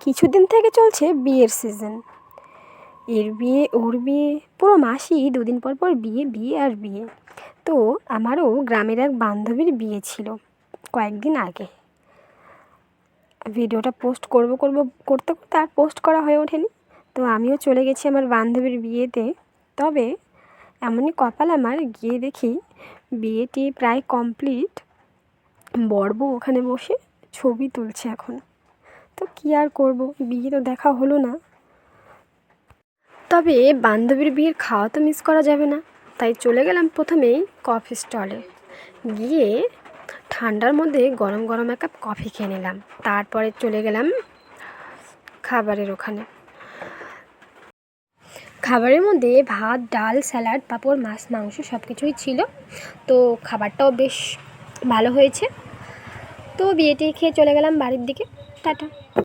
কিছুদিন থেকে চলছে বিয়ের সিজন। এর বিয়ে, ওর বিয়ে, পুরো মাসেই দুদিন পর পর বিয়ে, বিয়ে আর বিয়ে। তো আমারও গ্রামের এক বান্ধবীর বিয়ে ছিল কয়েকদিন আগে। ভিডিওটা পোস্ট করতে করতে আর পোস্ট করা হয়ে ওঠেনি। তো আমিও চলে গেছি আমার বান্ধবীর বিয়েতে। তবে এমনই কপাল আমার, গিয়ে দেখি বিয়েটি প্রায় কমপ্লিট। বর বউ ওখানে বসে ছবি তুলছে এখন। তো কী আর করবো, বিয়ে তো দেখা হলো না। তবে বান্ধবীর বিয়ের খাওয়া তো মিস করা যাবে না, তাই চলে গেলাম প্রথমেই কফি স্টলে। গিয়ে ঠান্ডার মধ্যে গরম গরম এক কাপ কফি খেয়ে নিলাম। তারপরে চলে গেলাম খাবারের ওখানে। খাবারের মধ্যে ভাত, ডাল, স্যালাড, পাঁপড়, মাছ, মাংস সব কিছুই ছিল। তো খাবারটাও বেশ ভালো হয়েছে। তো বিয়েটি খেয়ে চলে গেলাম বাড়ির দিকে। টাটা।